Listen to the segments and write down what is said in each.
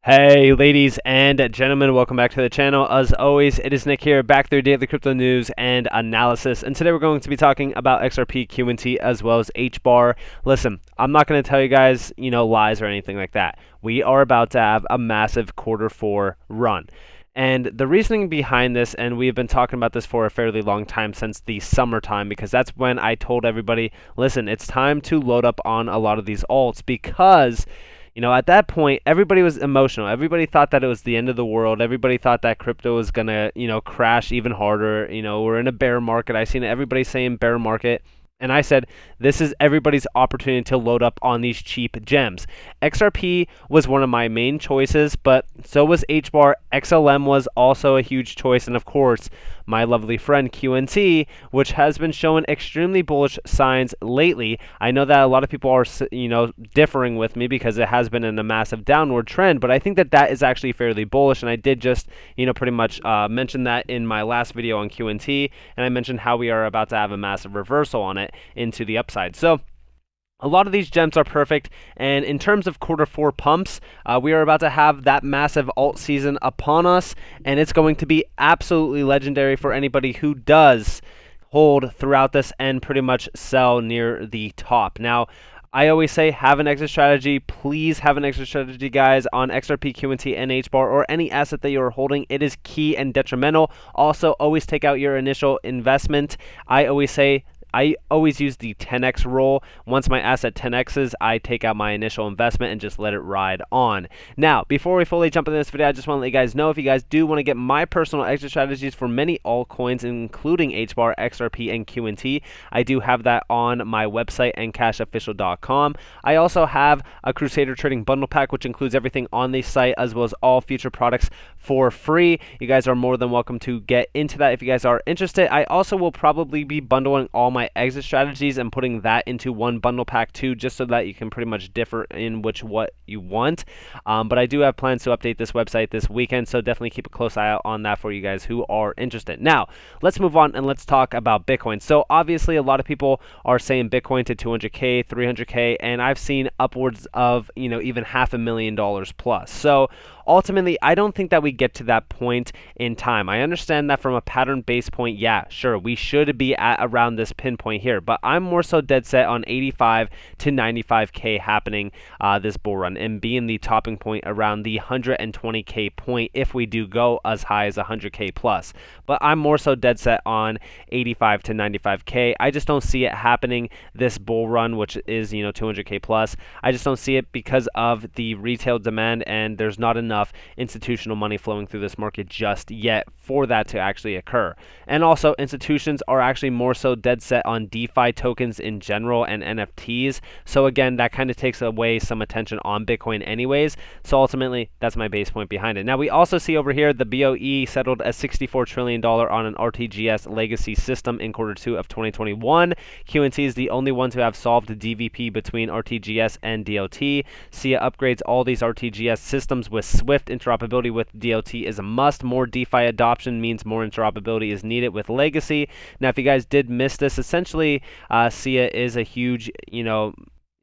Hey ladies and gentlemen, welcome back to the channel. As always, it is Nick here, back through daily crypto news and analysis. And today we're going to be talking about XRP, QNT, as well as Hbar. Listen, I'm not going to tell you guys, lies or anything like that. We are about to have a massive Q4 run. And the reasoning behind this, and we've been talking about this for a fairly long time since the summertime, because that's when I told everybody, listen, it's time to load up on a lot of these alts because at that point, everybody was emotional. Everybody thought that it was the end of the world. Everybody thought that crypto was going to, crash even harder. We're in a bear market. I seen everybody saying bear market. And I said, this is everybody's opportunity to load up on these cheap gems. XRP was one of my main choices, but so was Hbar. XLM was also a huge choice. And of course, my lovely friend QNT, which has been showing extremely bullish signs lately. I know that a lot of people are, differing with me because it has been in a massive downward trend, but I think that that is actually fairly bullish. And I did just, pretty much mention that in my last video on QNT, and I mentioned how we are about to have a massive reversal on it into the upside. So a lot of these gems are perfect, and in terms of Q4 pumps, we are about to have that massive alt season upon us, and it's going to be absolutely legendary for anybody who does hold throughout this and pretty much sell near the top. Now, I always say have an exit strategy. Please have an exit strategy, guys, on XRP, QNT, and Hbar, or any asset that you are holding. It is key and detrimental. Also, always take out your initial investment. I always use the 10x rule. Once my asset 10x's, I take out my initial investment and just let it ride on. Now, before we fully jump into this video, I just want to let you guys know if you guys do want to get my personal exit strategies for many altcoins, including Hbar, XRP, and QNT, I do have that on my website, NCashOfficial.com. I also have a Crusader Trading Bundle Pack, which includes everything on the site as well as all future products for free. You guys are more than welcome to get into that if you guys are interested. I also will probably be bundling all my exit strategies and putting that into one bundle pack too, just so that you can pretty much differ in what you want. But I do have plans to update this website this weekend, so definitely keep a close eye out on that for you guys who are interested. Now, let's move on and let's talk about Bitcoin. So obviously a lot of people are saying Bitcoin to 200K, 300K, and I've seen upwards of, even $500,000 plus. So ultimately, I don't think that we get to that point in time. I understand that from a pattern-based point, yeah, sure, we should be at around this pinpoint here, but I'm more so dead set on 85 to 95K happening this bull run and being the topping point around the 120K point if we do go as high as 100K plus. But I'm more so dead set on 85 to 95K. I just don't see it happening this bull run, which is, 200K plus. I just don't see it because of the retail demand, and there's not enough institutional money flowing through this market just yet for that to actually occur. And also, institutions are actually more so dead set on DeFi tokens in general and NFTs. So again, that kind of takes away some attention on Bitcoin anyways. So ultimately, that's my base point behind it. Now, we also see over here the BOE settled a $64 trillion on an RTGS legacy system in Q2 of 2021. QNT is the only one to have solved DVP between RTGS and DLT. SIA upgrades all these RTGS systems with Swift. Interoperability with DLT is a must. More DeFi adoption means more interoperability is needed with legacy. Now, if you guys did miss this, essentially, SIA is a huge,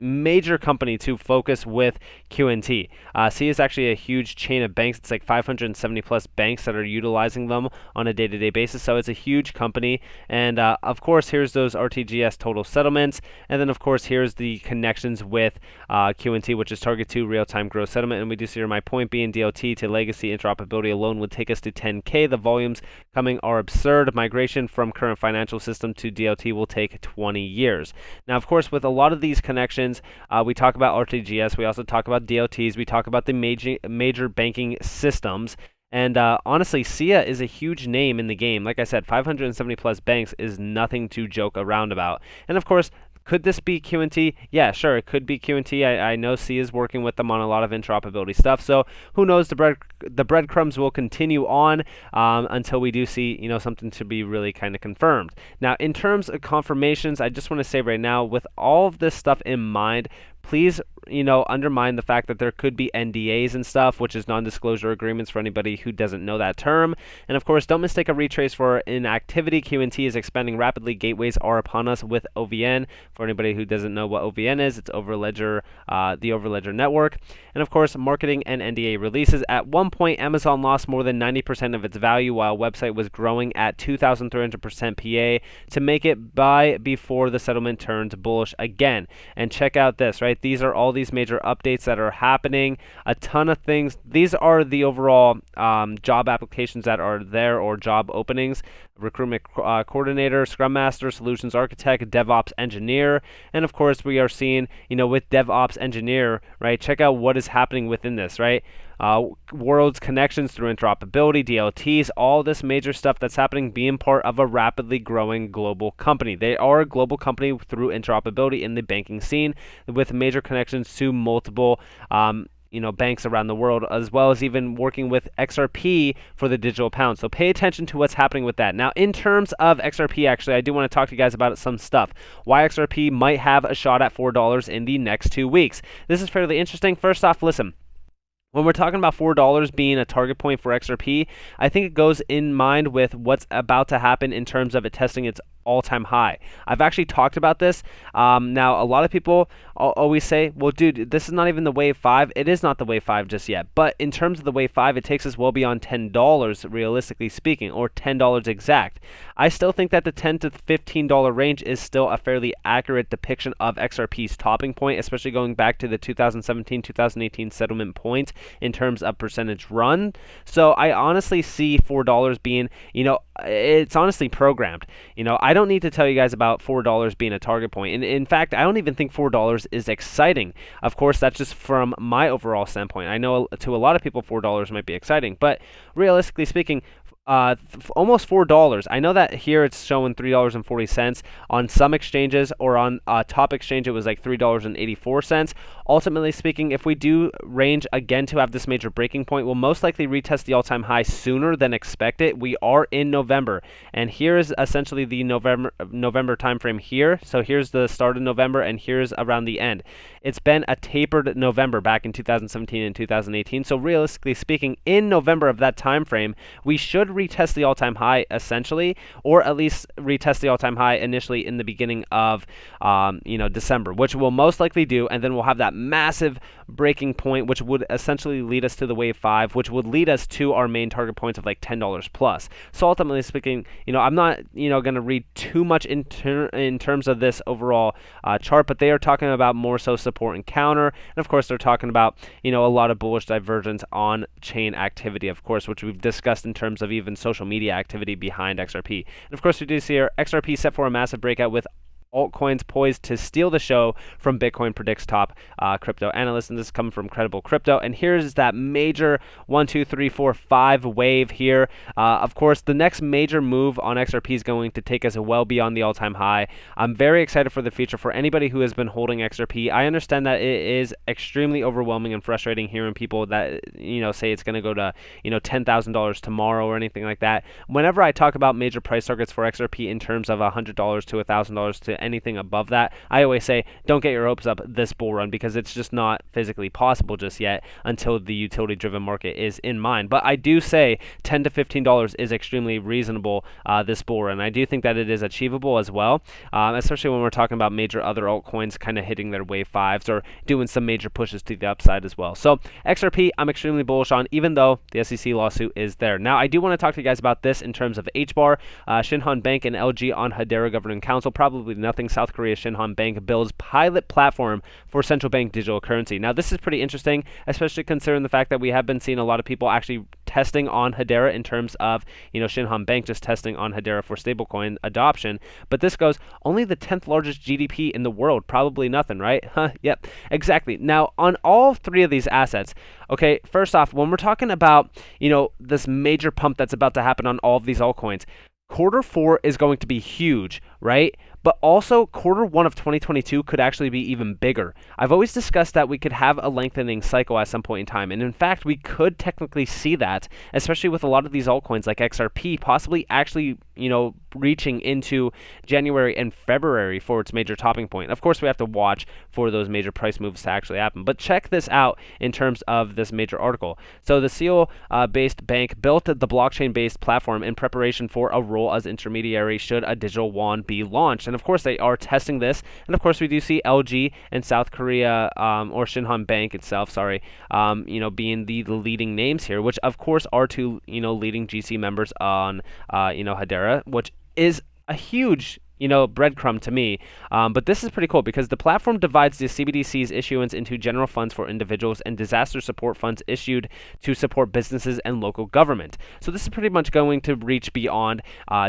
major company to focus with QNT. SIA is actually a huge chain of banks. It's like 570 plus banks that are utilizing them on a day-to-day basis. So it's a huge company. And of course, here's those RTGS total settlements. And then of course, here's the connections with QNT, which is target 2 real-time gross settlement. And we do see here my point being DLT to legacy interoperability alone would take us to 10K. The volumes coming are absurd. Migration from current financial system to DLT will take 20 years. Now, of course, with a lot of these connections, we talk about RTGS, we also talk about DLTs, we talk about the major banking systems, and honestly, SIA is a huge name in the game. Like I said, 570 plus banks is nothing to joke around about. And of course, could this be QNT? Yeah, sure, it could be QNT. I know SIA is working with them on a lot of interoperability stuff, so who knows, the breadcrumbs will continue on until we do see, something to be really kind of confirmed. Now, in terms of confirmations, I just want to say right now, with all of this stuff in mind, please, undermine the fact that there could be NDAs and stuff, which is non-disclosure agreements for anybody who doesn't know that term. And of course, don't mistake a retrace for inactivity. QNT is expanding rapidly. Gateways are upon us with OVN. For anybody who doesn't know what OVN is, it's Overledger, the Overledger network. And of course, marketing and NDA releases. At one point, Amazon lost more than 90% of its value while website was growing at 2,300% PA to make it buy before the settlement turns bullish again. And check out this, right? These are all these major updates that are happening. A ton of things. These are the overall job applications that are there, or job openings. Recruitment coordinator, scrum master, solutions architect, DevOps engineer. And of course, we are seeing, with DevOps engineer, right? Check out what is happening within this, right? World's connections through interoperability, DLTs, all this major stuff that's happening, being part of a rapidly growing global company. They are a global company through interoperability in the banking scene with major connections to multiple banks around the world, as well as even working with XRP for the digital pound. So pay attention to what's happening with that. Now, in terms of XRP, actually, I do want to talk to you guys about some stuff. Why XRP might have a shot at $4 in the next 2 weeks. This is fairly interesting. First off, listen. When we're talking about $4 being a target point for XRP, I think it goes in mind with what's about to happen in terms of it testing its all-time high. I've actually talked about this. Now, a lot of people always say, well, dude, this is not even the wave 5. It is not the wave 5 just yet. But in terms of the wave 5, it takes us well beyond $10, realistically speaking, or $10 exact. I still think that the $10 to $15 range is still a fairly accurate depiction of XRP's topping point, especially going back to the 2017-2018 settlement point in terms of percentage run. So I honestly see $4 being, it's honestly programmed. I don't need to tell you guys about $4 being a target point. And in fact, I don't even think $4 is exciting. Of course, that's just from my overall standpoint. I know to a lot of people $4 might be exciting, but realistically speaking, almost $4. I know that here it's showing $3.40 on some exchanges, or on top exchange it was like $3.84. Ultimately speaking, if we do range again to have this major breaking point, we'll most likely retest the all-time high sooner than expected. We are in November, and here is essentially the November time frame here. So here's the start of November, and here's around the end. It's been a tapered November back in 2017 and 2018. So realistically speaking, in November of that time frame, we should retest the all-time high essentially, or at least retest the all-time high initially in the beginning of December, which we'll most likely do, and then we'll have that massive breaking point, which would essentially lead us to the wave 5, which would lead us to our main target points of like $10 plus. So ultimately speaking, I'm not going to read too much in terms of this overall chart, but they are talking about more so support and counter, and of course they're talking about a lot of bullish divergence on chain activity, of course, which we've discussed in terms of even social media activity behind XRP. And of course, we do see here XRP set for a massive breakout with altcoins poised to steal the show from Bitcoin, predicts top crypto analyst. And this is coming from Credible Crypto. And here's that major 1, 2, 3, 4, 5 wave here. Of course, the next major move on XRP is going to take us well beyond the all-time high. I'm very excited for the future for anybody who has been holding XRP. I understand that it is extremely overwhelming and frustrating hearing people that say it's going to go to $10,000 tomorrow or anything like that. Whenever I talk about major price targets for XRP in terms of $100 to $1,000 to anything above that, I always say don't get your hopes up this bull run, because it's just not physically possible just yet until the utility driven market is in mind. But I do say $10 to $15 is extremely reasonable this bull run. I do think that it is achievable as well, especially when we're talking about major other altcoins kind of hitting their wave 5s or doing some major pushes to the upside as well. So XRP I'm extremely bullish on, even though the SEC lawsuit is there. Now I do want to talk to you guys about this in terms of Hbar, Shinhan Bank and LG on Hedera Governing Council. Probably nothing. South Korea's Shinhan Bank builds pilot platform for central bank digital currency. Now this is pretty interesting, especially considering the fact that we have been seeing a lot of people actually testing on Hedera in terms of Shinhan Bank just testing on Hedera for stablecoin adoption. But this goes only the 10th largest GDP in the world, probably nothing, right? Yep, exactly. Now on all three of these assets, okay, first off, when we're talking about this major pump that's about to happen on all of these altcoins, Q4 is going to be huge, right? But also Q1 of 2022 could actually be even bigger. I've always discussed that we could have a lengthening cycle at some point in time. And in fact, we could technically see that, especially with a lot of these altcoins like XRP possibly actually, reaching into January and February for its major topping point. Of course, we have to watch for those major price moves to actually happen. But check this out in terms of this major article. So the SEAL-based bank built the blockchain-based platform in preparation for a role as intermediary should a digital yuan be launched. And of course, they are testing this. And of course, we do see LG and South Korea, or Shinhan Bank itself, sorry, being the leading names here, which of course are two, leading GC members on, Hedera, which is a huge breadcrumb to me. But this is pretty cool because the platform divides the CBDC's issuance into general funds for individuals and disaster support funds issued to support businesses and local government. So this is pretty much going to reach beyond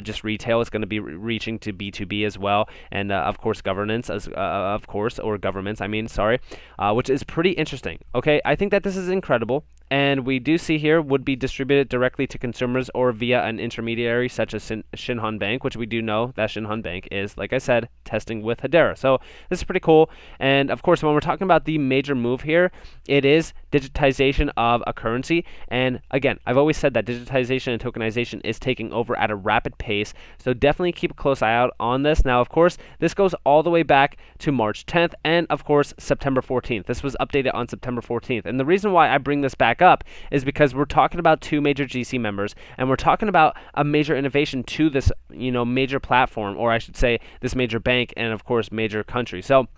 just retail. It's going to be reaching to B2B as well, and of course governance, or governments, which is pretty interesting. Okay, I think that this is incredible. And we do see here would be distributed directly to consumers or via an intermediary such as Shinhan Bank, which we do know that Shinhan Bank is, like I said, testing with Hedera. So this is pretty cool. And of course, when we're talking about the major move here, it is digitization of a currency. And again, I've always said that digitization and tokenization is taking over at a rapid pace. So definitely keep a close eye out on this. Now, of course, this goes all the way back to March 10th and, of course, September 14th. This was updated on September 14th. And the reason why I bring this back up is because we're talking about two major GC members, and we're talking about a major innovation to this, major platform, or I should say this major bank, and of course major country. So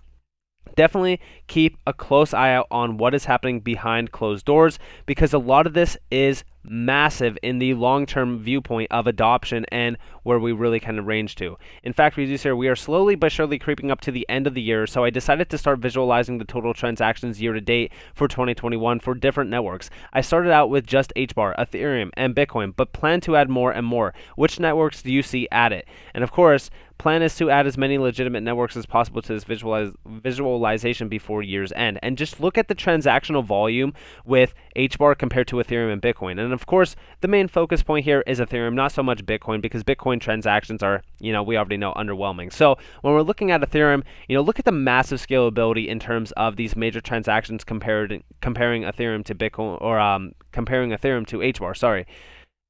definitely keep a close eye out on what is happening behind closed doors, because a lot of this is massive in the long-term viewpoint of adoption and where we really kind of range to. In fact, we are slowly but surely creeping up to the end of the year, so I decided to start visualizing the total transactions year to date for 2021 for different networks. I started out with just Hbar, Ethereum, and Bitcoin, but plan to add more and more. Which networks do you see at it? And of course, plan is to add as many legitimate networks as possible to this visualization before year's end. And just look at the transactional volume with Hbar compared to Ethereum and Bitcoin. And of course, the main focus point here is Ethereum, not so much Bitcoin, because Bitcoin transactions are, we already know, underwhelming. So when we're looking at Ethereum, look at the massive scalability in terms of these major transactions comparing Ethereum to Bitcoin, or comparing Ethereum to Hbar, sorry.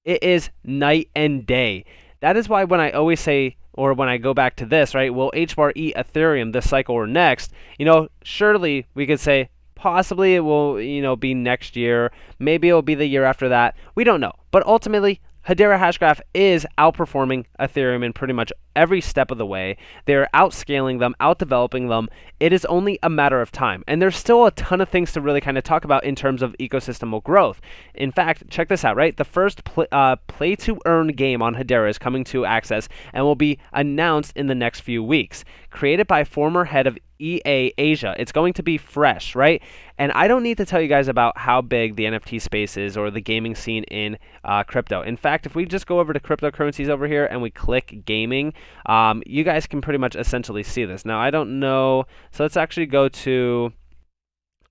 It is night and day. That is why when I always say, or when I go back to this, right, will Hbar eat Ethereum this cycle or next? Surely we could say, possibly it will, be next year. Maybe it will be the year after that. We don't know. But ultimately, Hedera Hashgraph is outperforming Ethereum in pretty much every step of the way. They're outscaling them, outdeveloping them. It is only a matter of time. And there's still a ton of things to really kind of talk about in terms of ecosystemal growth. In fact, check this out, right? The first play-to-earn game on Hedera is coming to Access and will be announced in the next few weeks. Created by former head of EA Asia. It's going to be fresh, right? And I don't need to tell you guys about how big the NFT space is or the gaming scene in crypto. In fact, if we just go over to cryptocurrencies over here and we click gaming, you guys can pretty much essentially see this. Now, I don't know. So let's actually go to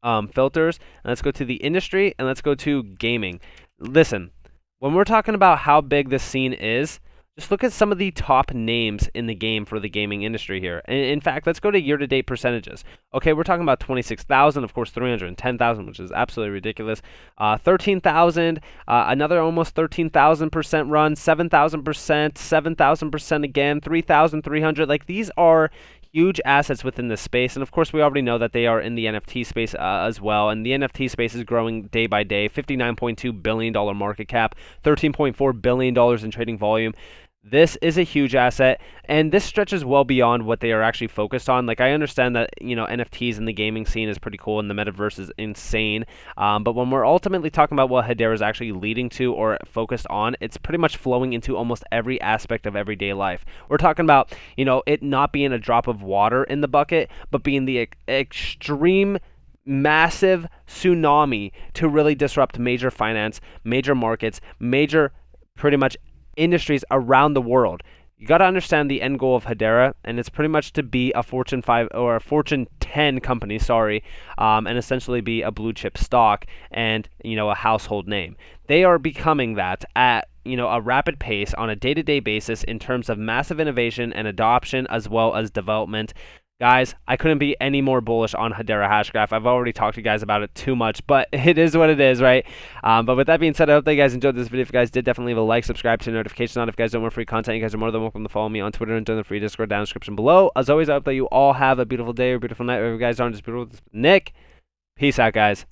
filters, and let's go to the industry, and let's go to gaming. Listen, when we're talking about how big this scene is, just look at some of the top names in the game for the gaming industry here. In fact, let's go to year-to-date percentages. Okay, we're talking about 26,000, of course, 310,000, which is absolutely ridiculous. 13,000, another almost 13,000% run, 7,000%, 7,000% again, 3,300. Like, these are huge assets within this space, and of course we already know that they are in the NFT space as well, and the NFT space is growing day by day. $59.2 billion market cap, $13.4 billion in trading volume. This is a huge asset, and this stretches well beyond what they are actually focused on. Like, I understand that, NFTs in the gaming scene is pretty cool, and the metaverse is insane. But when we're ultimately talking about what Hedera is actually leading to or focused on, it's pretty much flowing into almost every aspect of everyday life. We're talking about, it not being a drop of water in the bucket, but being the extreme massive tsunami to really disrupt major finance, major markets, major pretty much industries around the world. You got to understand the end goal of Hedera, and it's pretty much to be a Fortune 5 or a Fortune 10 company, and essentially be a blue chip stock and, a household name. They are becoming that at, a rapid pace on a day-to-day basis in terms of massive innovation and adoption as well as development. Guys, I couldn't be any more bullish on Hedera Hashgraph. I've already talked to you guys about it too much, but it is what it is, right? But with that being said, I hope that you guys enjoyed this video. If you guys did, definitely leave a like, subscribe to the notification on. If you guys don't want free content, you guys are more than welcome to follow me on Twitter and join the free Discord down in the description below. As always, I hope that you all have a beautiful day or beautiful night, wherever you guys are. Just beautiful. Nick, peace out, guys.